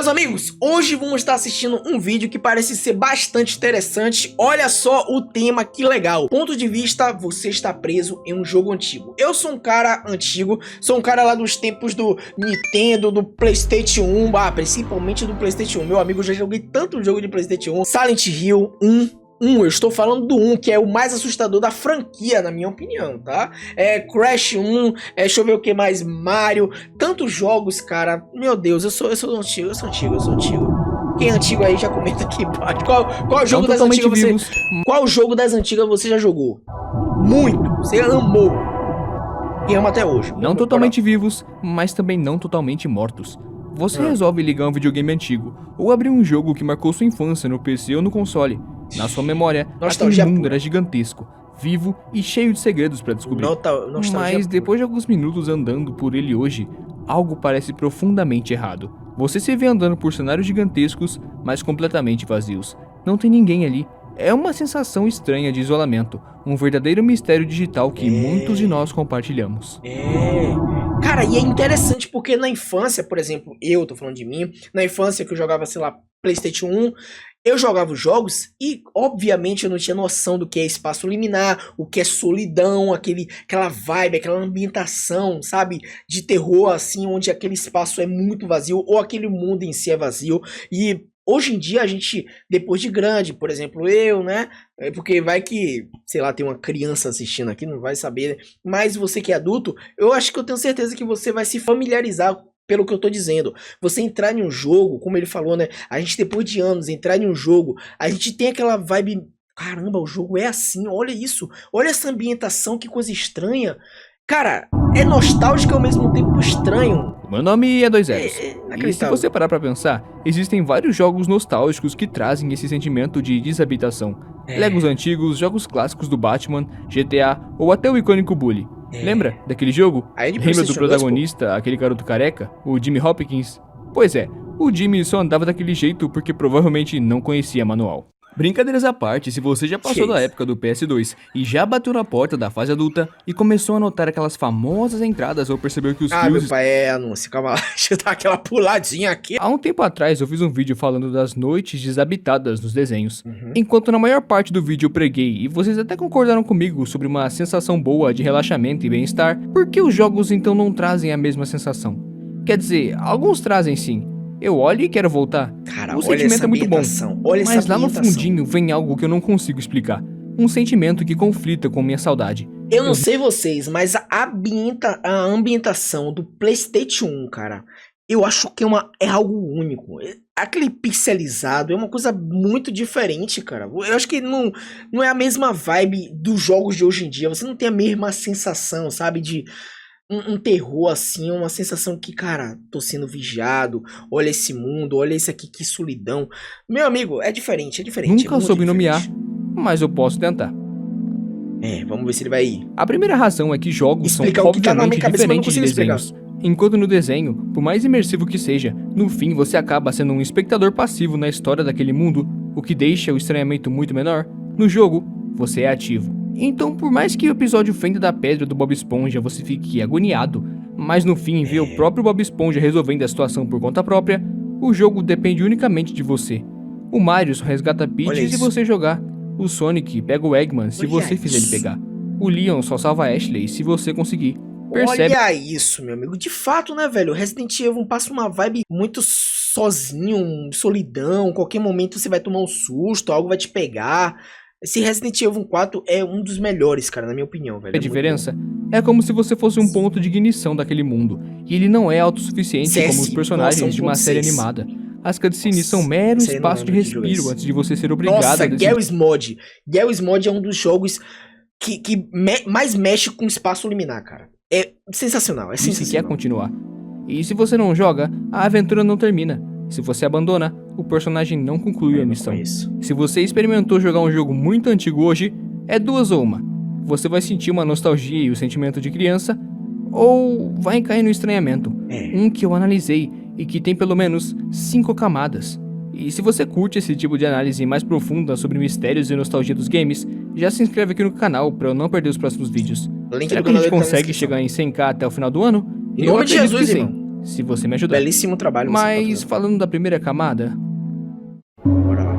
Meus amigos, hoje vamos estar assistindo um vídeo que parece ser bastante interessante. Olha só o tema, que legal. Ponto de vista, você está preso em um jogo antigo. Eu sou um cara antigo, sou um cara lá dos tempos do Nintendo, do PlayStation 1, principalmente do PlayStation 1. Meu amigo, eu já joguei tanto jogo de PlayStation 1. Silent Hill 1. Eu estou falando do 1, que é o mais assustador da franquia, na minha opinião, tá? Crash 1, deixa eu ver o que mais, Mario, tantos jogos, cara. Meu Deus, eu sou antigo. Quem é antigo aí já comenta aqui embaixo. Qual jogo das antigas você... Qual jogo das antigas você já jogou? Muito, você amou. E ama até hoje. Não totalmente vivos, mas também não totalmente mortos. Você resolve ligar um videogame antigo, ou abrir um jogo que marcou sua infância no PC ou no console. Na sua memória, aquele mundo era gigantesco, vivo e cheio de segredos para descobrir. Mas depois de alguns minutos andando por ele hoje, algo parece profundamente errado. Você se vê andando por cenários gigantescos, mas completamente vazios. Não tem ninguém ali. É uma sensação estranha de isolamento, um verdadeiro mistério digital que muitos de nós compartilhamos. Cara, e é interessante porque na infância, por exemplo, eu tô falando de mim, na infância que eu jogava, sei lá, PlayStation 1, eu jogava os jogos e, obviamente, eu não tinha noção do que é espaço liminar, o que é solidão, aquela vibe, aquela ambientação, sabe? De terror, assim, onde aquele espaço é muito vazio, ou aquele mundo em si é vazio. E hoje em dia, a gente, depois de grande, por exemplo, eu, né? Porque vai que, sei lá, tem uma criança assistindo aqui, não vai saber. Mas você que é adulto, eu acho que eu tenho certeza que você vai se familiarizar pelo que eu tô dizendo. Você entrar em um jogo, como ele falou, né? A gente, depois de anos, entrar em um jogo, a gente tem aquela vibe, caramba, o jogo é assim, olha isso, olha essa ambientação, que coisa estranha. Cara, é nostálgico ao mesmo tempo estranho. O meu nome é 2Ls. E se você parar pra pensar, existem vários jogos nostálgicos que trazem esse sentimento de desabitação. Legos antigos, jogos clássicos do Batman, GTA ou até o icônico Bully. Lembra daquele jogo? Lembra do protagonista, aquele garoto careca, o Jimmy Hopkins? Pois é, o Jimmy só andava daquele jeito porque provavelmente não conhecia manual. Brincadeiras à parte, se você já passou da época do PS2 e já bateu na porta da fase adulta e começou a notar aquelas famosas entradas ou percebeu que os fios... meu pai, anúncio, calma lá, deixa eu dar aquela puladinha aqui. Há um tempo atrás eu fiz um vídeo falando das noites desabitadas nos desenhos, enquanto na maior parte do vídeo eu preguei e vocês até concordaram comigo sobre uma sensação boa de relaxamento e bem-estar, por que os jogos então não trazem a mesma sensação? Quer dizer, alguns trazem sim. Eu olho e quero voltar. Cara, o sentimento é muito bom, mas lá no fundinho vem algo que eu não consigo explicar. Um sentimento que conflita com minha saudade. Eu não sei vocês, mas a ambientação do PlayStation 1, cara, eu acho que é algo único. Aquele pixelizado é uma coisa muito diferente, cara. Eu acho que não é a mesma vibe dos jogos de hoje em dia. Você não tem a mesma sensação, sabe, de... Um terror assim, uma sensação que, cara, tô sendo vigiado, olha esse mundo, olha isso aqui, que solidão. Meu amigo, é diferente. Nunca soube nomear, mas eu posso tentar. Vamos ver se ele vai ir. A primeira razão é que jogos são obviamente diferentes de desenhos. Enquanto no desenho, por mais imersivo que seja, no fim você acaba sendo um espectador passivo na história daquele mundo, o que deixa o estranhamento muito menor. No jogo, você é ativo. Então, por mais que o episódio Fenda da Pedra do Bob Esponja você fique agoniado, mas no fim ver o próprio Bob Esponja resolvendo a situação por conta própria, o jogo depende unicamente de você. O Mario só resgata Peach se você jogar. O Sonic pega o Eggman se você fizer ele pegar. O Leon só salva Ashley se você conseguir. Percebe? Olha isso, meu amigo. De fato, né, velho? Resident Evil passa uma vibe muito sozinho, solidão. Qualquer momento você vai tomar um susto, algo vai te pegar. Esse Resident Evil 4 é um dos melhores, cara, na minha opinião, velho. A diferença é como se você fosse um ponto de ignição daquele mundo, e ele não é autossuficiente como os personagens de uma série animada. As cutscenes são mero espaço de respiro antes de você ser obrigado a decidir. Garry's Mod é um dos jogos que mais mexe com espaço liminar, cara. É sensacional, é sensacional. Se quer continuar. E se você não joga, a aventura não termina. Se você abandona, o personagem não conclui a missão. Se você experimentou jogar um jogo muito antigo hoje, é duas ou uma. Você vai sentir uma nostalgia e o sentimento de criança, ou vai cair no estranhamento. Um que eu analisei e que tem pelo menos 5 camadas. E se você curte esse tipo de análise mais profunda sobre mistérios e nostalgia dos games, já se inscreve aqui no canal para eu não perder os próximos vídeos. Será que a gente consegue chegar em 100k até o final do ano? Em nome de Jesus, irmão. se você me ajudar. Belíssimo trabalho. Mas falando da primeira camada, bora lá.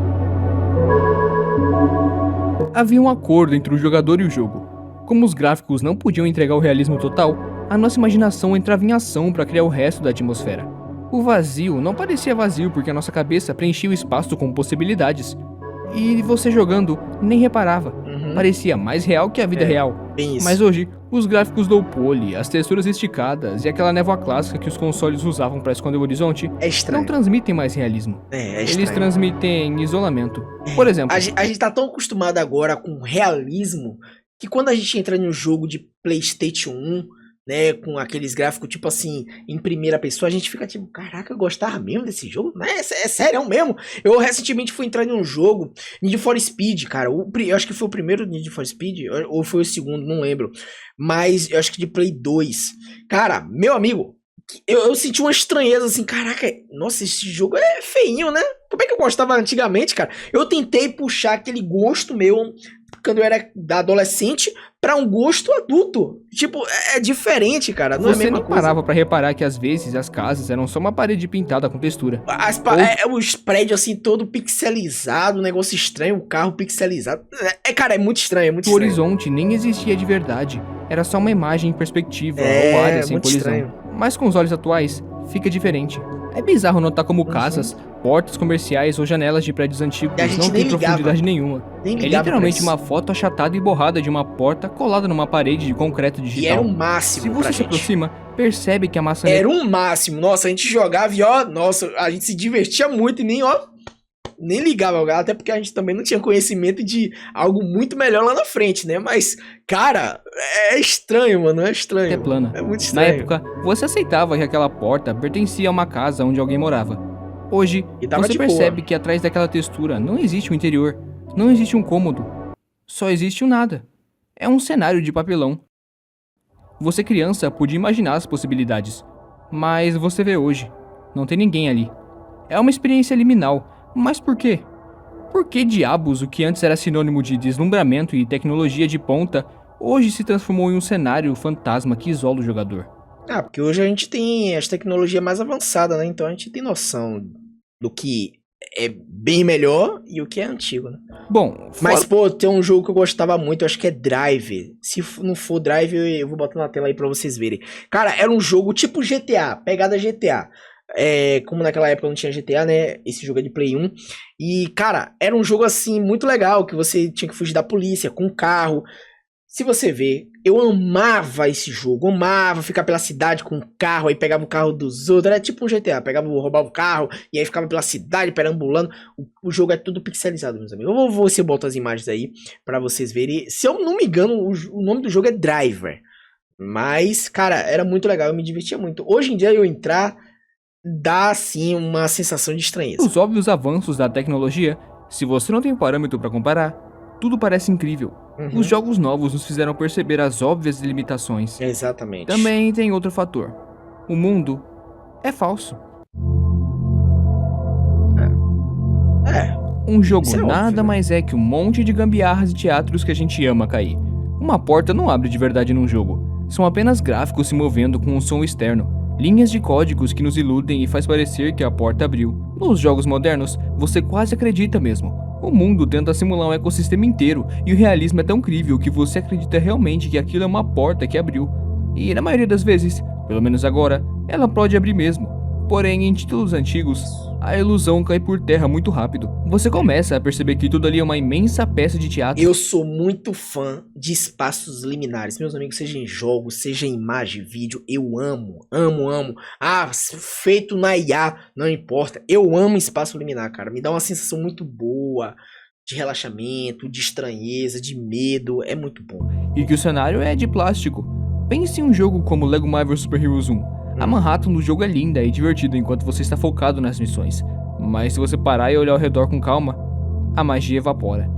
Havia um acordo entre o jogador e o jogo. Como os gráficos não podiam entregar o realismo total, a nossa imaginação entrava em ação para criar o resto da atmosfera. O vazio não parecia vazio porque a nossa cabeça preenchia o espaço com possibilidades. E você jogando nem reparava. Parecia mais real que a vida real. Bem isso. Mas hoje, os gráficos low poly, as texturas esticadas e aquela névoa clássica que os consoles usavam para esconder o horizonte não transmitem mais realismo. Eles transmitem isolamento. Por exemplo, a gente tá tão acostumado agora com realismo que quando a gente entra em um jogo de PlayStation 1, né, com aqueles gráficos tipo assim, em primeira pessoa, a gente fica tipo, caraca, eu gostava mesmo desse jogo? É sério mesmo? Eu recentemente fui entrar em um jogo, Need for Speed, cara, eu acho que foi o primeiro Need for Speed, ou foi o segundo, não lembro, mas eu acho que de Play 2. Cara, meu amigo, eu senti uma estranheza assim, caraca, nossa, esse jogo é feinho, né? Como é que eu gostava antigamente, cara? Eu tentei puxar aquele gosto meu quando eu era adolescente pra um gosto adulto. Tipo, é diferente, cara. Não você é a mesma nem coisa. parava pra reparar que às vezes as casas eram só uma parede pintada com textura. Os prédios assim, todo pixelizado, um negócio estranho, o carro pixelizado. Cara, é muito estranho, é muito estranho. O horizonte nem existia de verdade. Era só uma imagem em perspectiva ou área sem colisão. Estranho. Mas com os olhos atuais, fica diferente. É bizarro notar como casas, portas comerciais ou janelas de prédios antigos não têm profundidade nenhuma. É literalmente uma foto achatada e borrada de uma porta colada numa parede de concreto digital. E era o máximo. Se você se aproxima, percebe que a maçaneta... Era o máximo. Nossa, a gente jogava e nossa, a gente se divertia muito e nem ligava, até porque a gente também não tinha conhecimento de algo muito melhor lá na frente, né? Mas, cara, é estranho, mano, é estranho. É plana. É muito estranho. Na época, você aceitava que aquela porta pertencia a uma casa onde alguém morava. Hoje, você percebe que atrás daquela textura não existe um interior, não existe um cômodo, só existe um nada. É um cenário de papelão. Você criança podia imaginar as possibilidades, mas você vê hoje, não tem ninguém ali. É uma experiência liminal. Mas por quê? Por que diabos o que antes era sinônimo de deslumbramento e tecnologia de ponta, hoje se transformou em um cenário fantasma que isola o jogador? Porque hoje a gente tem as tecnologias mais avançadas, né? Então a gente tem noção do que é bem melhor e o que é antigo, né? Bom, mas pô, tem um jogo que eu gostava muito, eu acho que é Drive. Se não for Drive, eu vou botar na tela aí pra vocês verem. Cara, era um jogo tipo GTA, pegada GTA. Como naquela época não tinha GTA, né? Esse jogo é de Play 1. E, cara, era um jogo assim muito legal, que você tinha que fugir da polícia com um carro. Se você ver, eu amava esse jogo, amava ficar pela cidade com um carro, aí pegava o carro dos outros, era tipo um GTA, roubava o carro, e aí ficava pela cidade perambulando. O jogo é tudo pixelizado, meus amigos. Eu vou botar as imagens aí pra vocês verem. Se eu não me engano, o nome do jogo é Driver. Mas, cara, era muito legal, eu me divertia muito. Hoje em dia eu entrar... dá, sim, uma sensação de estranheza. Os óbvios avanços da tecnologia, se você não tem parâmetro para comparar, tudo parece incrível. Os jogos novos nos fizeram perceber as óbvias limitações. Exatamente. Também tem outro fator. O mundo é falso. Um jogo nada óbvio, né? Mais é que um monte de gambiarras e teatros que a gente ama cair. Uma porta não abre de verdade num jogo. São apenas gráficos se movendo com um som externo. Linhas de códigos que nos iludem e faz parecer que a porta abriu. Nos jogos modernos, você quase acredita mesmo. O mundo tenta simular um ecossistema inteiro e o realismo é tão incrível que você acredita realmente que aquilo é uma porta que abriu. E na maioria das vezes, pelo menos agora, ela pode abrir mesmo. Porém, em títulos antigos, a ilusão cai por terra muito rápido. Você começa a perceber que tudo ali é uma imensa peça de teatro. Eu sou muito fã de espaços liminares, meus amigos, seja em jogos, seja em imagem, vídeo, eu amo. Feito na IA, não importa. Eu amo espaço liminar, cara. Me dá uma sensação muito boa de relaxamento, de estranheza, de medo. É muito bom. E que o cenário é de plástico. Pense em um jogo como Lego Marvel Super Heroes 1. A Manhattan no jogo é linda e divertida enquanto você está focado nas missões. Mas se você parar e olhar ao redor com calma, a magia evapora.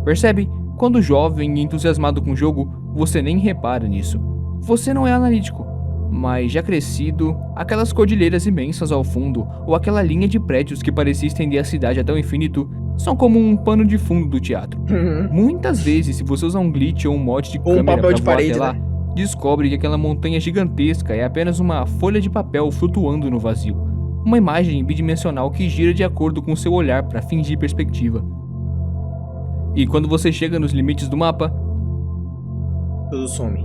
Percebe? Quando jovem e entusiasmado com o jogo, você nem repara nisso. Você não é analítico. Mas já crescido, aquelas cordilheiras imensas ao fundo, ou aquela linha de prédios que parecia estender a cidade até o infinito, são como um pano de fundo do teatro. Muitas vezes, se você usar um glitch ou um mod de câmera pra voar até lá, descobre que aquela montanha gigantesca é apenas uma folha de papel flutuando no vazio. Uma imagem bidimensional que gira de acordo com seu olhar para fingir perspectiva. E quando você chega nos limites do mapa, tudo some.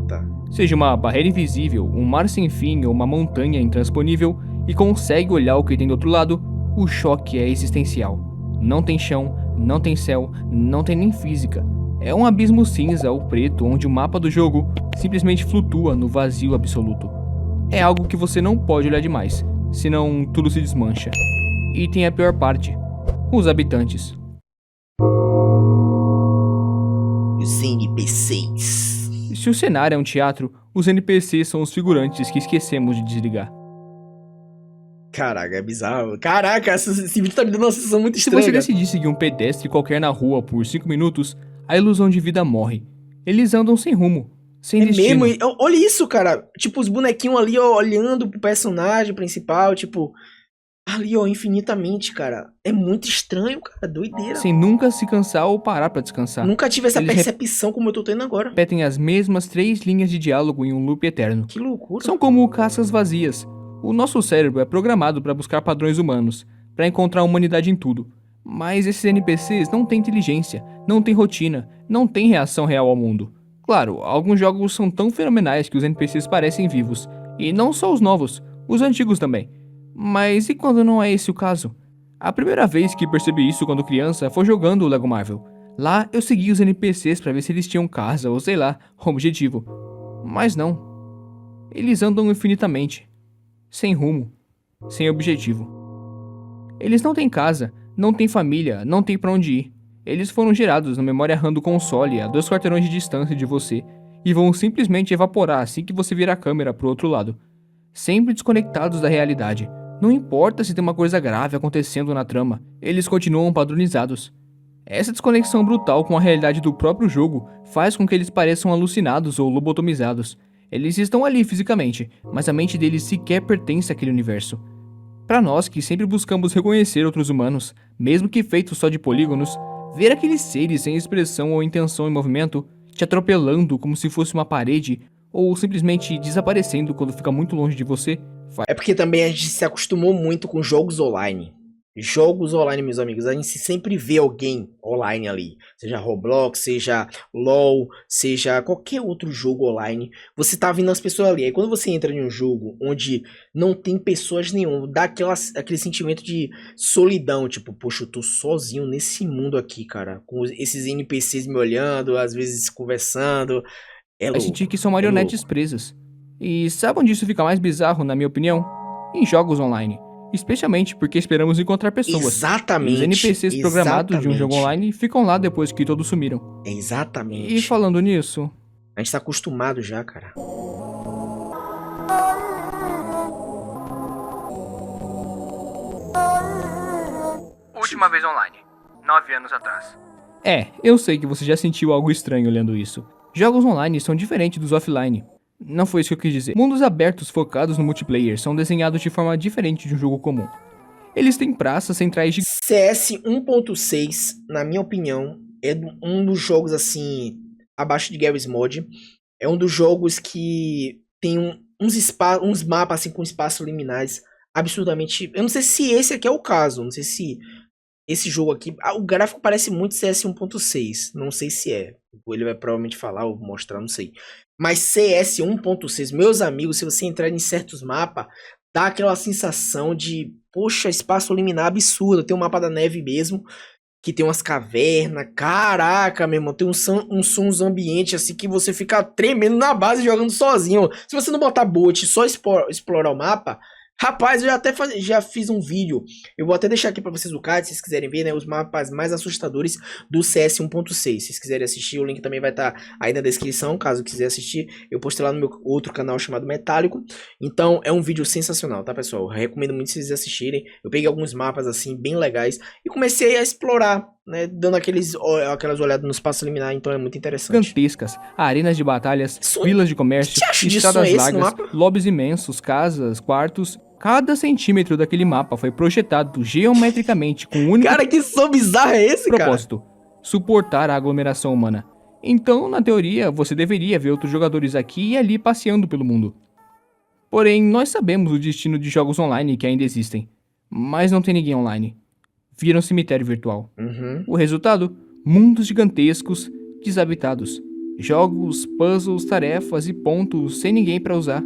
Tá. Seja uma barreira invisível, um mar sem fim ou uma montanha intransponível, e consegue olhar o que tem do outro lado, o choque é existencial. Não tem chão, não tem céu, não tem nem física. É um abismo cinza ou preto onde o mapa do jogo simplesmente flutua no vazio absoluto. É algo que você não pode olhar demais, senão tudo se desmancha. E tem a pior parte: os habitantes. Os NPCs. Se o cenário é um teatro, os NPCs são os figurantes que esquecemos de desligar. Caraca, é bizarro. Caraca, esse vídeo tá me dando uma sensação muito estranha. Se você decidir seguir um pedestre qualquer na rua por 5 minutos, a ilusão de vida morre. Eles andam sem rumo, sem destino. Mesmo? Olha isso, cara. Tipo, os bonequinhos ali, ó, olhando pro personagem principal, tipo... Ali, ó, infinitamente, cara. É muito estranho, cara. Doideira. Sem nunca se cansar ou parar pra descansar. Nunca tive essa percepção como eu tô tendo agora. Repetem as mesmas 3 linhas de diálogo em um loop eterno. Que loucura. São como cascas vazias. O nosso cérebro é programado para buscar padrões humanos, para encontrar humanidade em tudo. Mas esses NPCs não têm inteligência, não têm rotina, não têm reação real ao mundo. Claro, alguns jogos são tão fenomenais que os NPCs parecem vivos. E não só os novos, os antigos também. Mas e quando não é esse o caso? A primeira vez que percebi isso quando criança foi jogando o Lego Marvel. Lá eu segui os NPCs para ver se eles tinham casa ou sei lá, objetivo. Mas não. Eles andam infinitamente. Sem rumo, sem objetivo. Eles não têm casa, não têm família, não têm pra onde ir. Eles foram gerados na memória RAM do console a 2 quarteirões de distância de você e vão simplesmente evaporar assim que você virar a câmera pro outro lado. Sempre desconectados da realidade. Não importa se tem uma coisa grave acontecendo na trama, eles continuam padronizados. Essa desconexão brutal com a realidade do próprio jogo faz com que eles pareçam alucinados ou lobotomizados. Eles estão ali fisicamente, mas a mente deles sequer pertence àquele universo. Para nós que sempre buscamos reconhecer outros humanos, mesmo que feitos só de polígonos, ver aqueles seres sem expressão ou intenção em movimento, te atropelando como se fosse uma parede, ou simplesmente desaparecendo quando fica muito longe de você... É porque também a gente se acostumou muito com jogos online. Jogos online, meus amigos, a gente sempre vê alguém online ali, seja Roblox, seja LoL, seja qualquer outro jogo online, você tá vendo as pessoas ali. Aí quando você entra em um jogo onde não tem pessoas nenhuma, dá aquele sentimento de solidão, tipo, poxa, eu tô sozinho nesse mundo aqui, cara, com esses NPCs me olhando, às vezes conversando. É louco. Eu senti que são marionetes presas. E sabe onde isso fica mais bizarro, na minha opinião? Em jogos online. Especialmente porque esperamos encontrar pessoas. Exatamente. E os NPCs programados de um jogo online ficam lá depois que todos sumiram. Exatamente. E falando nisso... A gente tá acostumado já, cara. Última vez online. 9 anos atrás. Eu sei que você já sentiu algo estranho lendo isso. Jogos online são diferentes dos offline. Não foi isso que eu quis dizer. Mundos abertos focados no multiplayer são desenhados de forma diferente de um jogo comum. Eles têm praças centrais de... CS 1.6, na minha opinião, é um dos jogos, assim, abaixo de Garry's Mod. É um dos jogos que tem uns mapas, assim, com espaços liminais absurdamente... Eu não sei se esse aqui é o caso, não sei se esse jogo aqui... o gráfico parece muito CS 1.6, não sei se é. Ele vai provavelmente falar ou mostrar, não sei. Mas CS 1.6, meus amigos, se você entrar em certos mapas, dá aquela sensação de, poxa, espaço liminar absurdo. Tem um mapa da neve mesmo, que tem umas cavernas. Caraca, meu irmão, tem uns sons ambientes assim que você fica tremendo na base jogando sozinho. Se você não botar bot e só explorar o mapa... Rapaz, eu já fiz um vídeo. Eu vou até deixar aqui pra vocês o card, se vocês quiserem ver, né? Os mapas mais assustadores do CS 1.6. Se vocês quiserem assistir, o link também vai estar aí na descrição. Caso quiser assistir, eu postei lá no meu outro canal chamado Metálico. Então, é um vídeo sensacional, tá, pessoal? Eu recomendo muito vocês assistirem. Eu peguei alguns mapas, assim, bem legais. E comecei a explorar, né? Dando aquelas olhadas no espaço liminar. Então, é muito interessante. Gigantescas, arenas de batalhas, vilas de comércio, estradas largas, lobbies imensos, casas, quartos... Cada centímetro daquele mapa foi projetado geometricamente com um único... Cara, que som bizarro é esse, propósito, suportar a aglomeração humana. Então, na teoria, você deveria ver outros jogadores aqui e ali passeando pelo mundo. Porém, nós sabemos o destino de jogos online que ainda existem, mas não tem ninguém online. Vira um cemitério virtual. O resultado? Mundos gigantescos, desabitados. Jogos, puzzles, tarefas e pontos sem ninguém pra usar.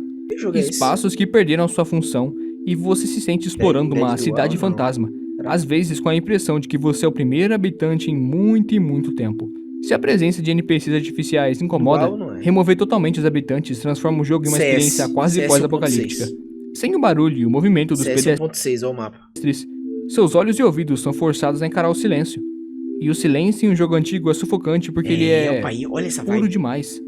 Espaços que perderam sua função e você se sente explorando uma cidade fantasma, às vezes com a impressão de que você é o primeiro habitante em muito e muito tempo. Se a presença de NPCs artificiais incomoda, remover totalmente os habitantes transforma o jogo em uma experiência quase pós-apocalíptica. Sem o barulho e o movimento dos pedestres, seus olhos e ouvidos são forçados a encarar o silêncio. E o silêncio em um jogo antigo é sufocante porque ele é puro demais.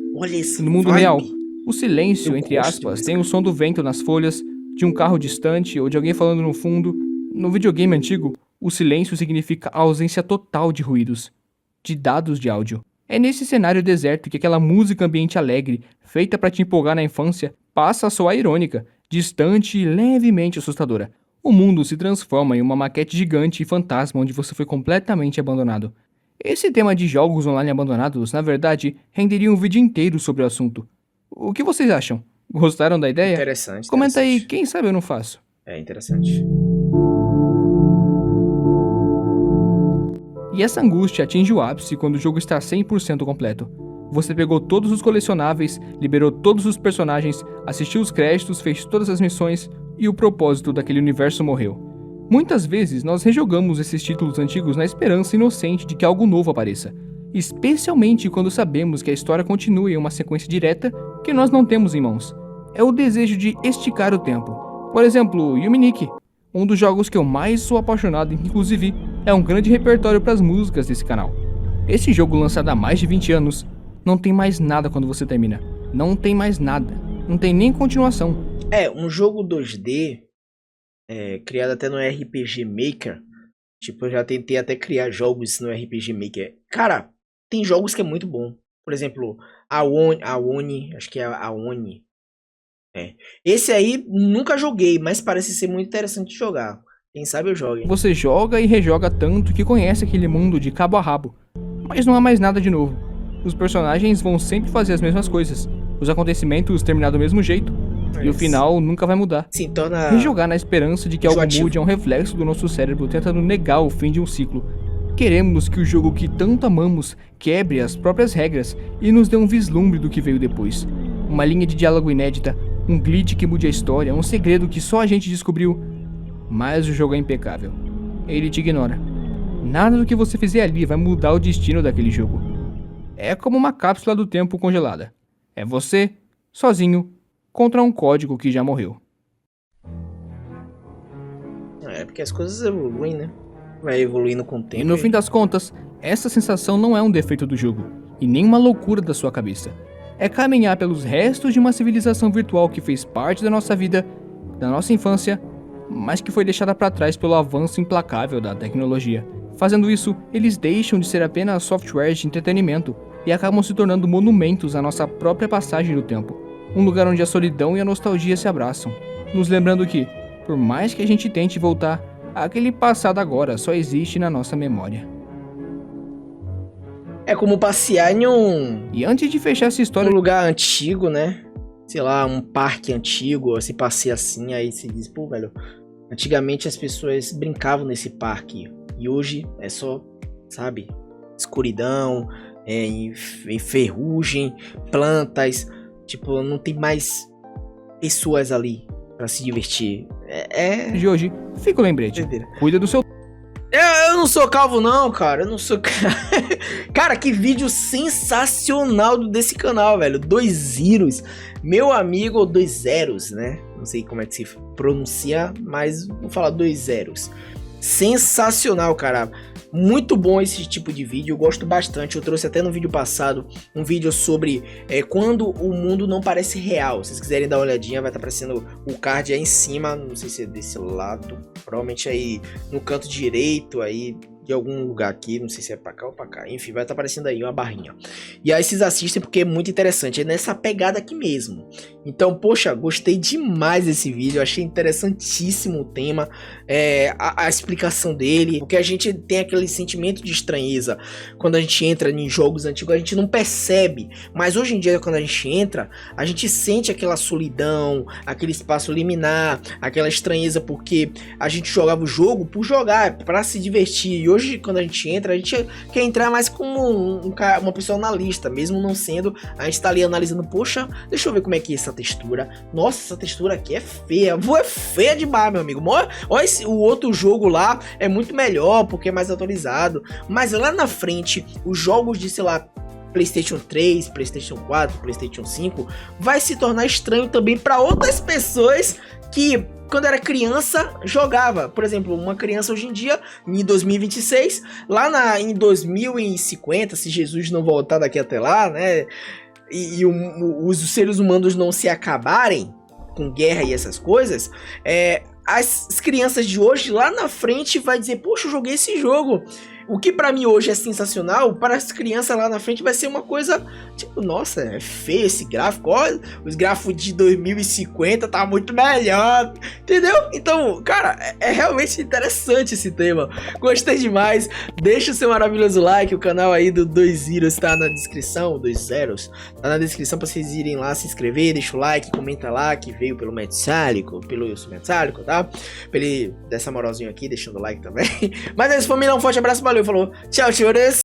E no mundo real, o silêncio, entre aspas, tem o som do vento nas folhas, de um carro distante ou de alguém falando no fundo. No videogame antigo, o silêncio significa a ausência total de ruídos, de dados de áudio. É nesse cenário deserto que aquela música ambiente alegre, feita para te empolgar na infância, passa a soar irônica, distante e levemente assustadora. O mundo se transforma em uma maquete gigante e fantasma onde você foi completamente abandonado. Esse tema de jogos online abandonados, na verdade, renderia um vídeo inteiro sobre o assunto. O que vocês acham? Gostaram da ideia? Interessante. Comenta aí, quem sabe eu não faço. É interessante. E essa angústia atinge o ápice quando o jogo está 100% completo. Você pegou todos os colecionáveis, liberou todos os personagens, assistiu os créditos, fez todas as missões e o propósito daquele universo morreu. Muitas vezes nós rejogamos esses títulos antigos na esperança inocente de que algo novo apareça, especialmente quando sabemos que a história continua em uma sequência direta que nós não temos em mãos. É o desejo de esticar o tempo. Por exemplo, Yuminiki, um dos jogos que eu mais sou apaixonado, inclusive é um grande repertório para as músicas desse canal. Esse jogo lançado há mais de 20 anos, não tem mais nada quando você termina. Não tem mais nada. Não tem nem continuação. Um jogo 2D, criado até no RPG Maker. Tipo, eu já tentei até criar jogos no RPG Maker. Cara, tem jogos que é muito bom. Por exemplo, a Oni, acho que é a Oni. Esse aí nunca joguei, mas parece ser muito interessante de jogar. Quem sabe eu jogue. Você joga e rejoga tanto que conhece aquele mundo de cabo a rabo. Mas não há mais nada de novo. Os personagens vão sempre fazer as mesmas coisas. Os acontecimentos terminar do mesmo jeito. E o final nunca vai mudar. Sim, torna... Rejogar na esperança de que algo mude é um reflexo do nosso cérebro tentando negar o fim de um ciclo. Queremos que o jogo que tanto amamos quebre as próprias regras e nos dê um vislumbre do que veio depois. Uma linha de diálogo inédita, um glitch que mude a história, um segredo que só a gente descobriu. Mas o jogo é impecável. Ele te ignora. Nada do que você fizer ali vai mudar o destino daquele jogo. É como uma cápsula do tempo congelada. É você, sozinho, contra um código que já morreu. É porque as coisas evoluem, né? Vai evoluindo com o tempo. E no fim das contas, essa sensação não é um defeito do jogo, e nem uma loucura da sua cabeça. É caminhar pelos restos de uma civilização virtual que fez parte da nossa vida, da nossa infância, mas que foi deixada para trás pelo avanço implacável da tecnologia. Fazendo isso, eles deixam de ser apenas softwares de entretenimento e acabam se tornando monumentos à nossa própria passagem do tempo. Um lugar onde a solidão e a nostalgia se abraçam, nos lembrando que, por mais que a gente tente voltar, aquele passado agora só existe na nossa memória. É como passear em um... E antes de fechar essa história... Um lugar antigo, né? Sei lá, um parque antigo, se passeia assim, aí se diz, pô, velho, antigamente as pessoas brincavam nesse parque, e hoje é só, sabe, escuridão, em ferrugem, plantas, tipo, não tem mais pessoas ali pra se divertir. De hoje, fica o lembrete. Cuida do seu... Eu não sou calvo não, cara. Eu não sou... Cara, que vídeo sensacional desse canal, velho. 2 zeros. Meu amigo, ou 2 zeros, né? Não sei como é que se pronuncia, mas vou falar 2 zeros. Sensacional, cara. Muito bom esse tipo de vídeo, eu gosto bastante. Eu trouxe até no vídeo passado um vídeo sobre quando o mundo não parece real. Se vocês quiserem dar uma olhadinha, vai estar aparecendo o card aí em cima. Não sei se é desse lado, provavelmente aí no canto direito aí de algum lugar aqui, não sei se é pra cá ou pra cá. Enfim, vai estar aparecendo aí uma barrinha. E aí vocês assistem porque é muito interessante, é nessa pegada aqui mesmo. Então, poxa, gostei demais desse vídeo, achei interessantíssimo o tema, a explicação dele, porque a gente tem aquele sentimento de estranheza quando a gente entra em jogos antigos, a gente não percebe, mas hoje em dia quando a gente entra, a gente sente aquela solidão, aquele espaço liminar, aquela estranheza, porque a gente jogava o jogo por jogar, para se divertir, e hoje quando a gente entra, a gente quer entrar mais como uma pessoa analista, mesmo não sendo, a gente tá ali analisando, poxa, deixa eu ver como é que é essa textura, nossa, essa textura aqui é feia, é feia demais, meu amigo, olha o outro jogo lá, é muito melhor, porque é mais atualizado, mas lá na frente, os jogos de, sei lá, PlayStation 3, PlayStation 4, PlayStation 5, vai se tornar estranho também para outras pessoas que, quando era criança, jogava. Por exemplo, uma criança hoje em dia, em 2026, lá em 2050, se Jesus não voltar daqui até lá, né, e os seres humanos não se acabarem com guerra e essas coisas, as crianças de hoje, lá na frente, vai dizer, poxa, eu joguei esse jogo. O que pra mim hoje é sensacional, para as crianças lá na frente vai ser uma coisa, tipo, nossa, é feio esse gráfico, olha, os gráficos de 2050 tá muito melhor, entendeu? Então, cara, é realmente interessante esse tema, gostei demais, deixa o seu maravilhoso like, o canal aí do 2Zeros tá na descrição, 2Zeros, tá na descrição pra vocês irem lá se inscrever, deixa o like, comenta lá que veio pelo Metsálico, pelo Wilson Metsálico, tá? Pra ele dessa moralzinha aqui, deixando o like também. Mas é isso, família, um forte abraço, valeu, falou, tchau, senhores!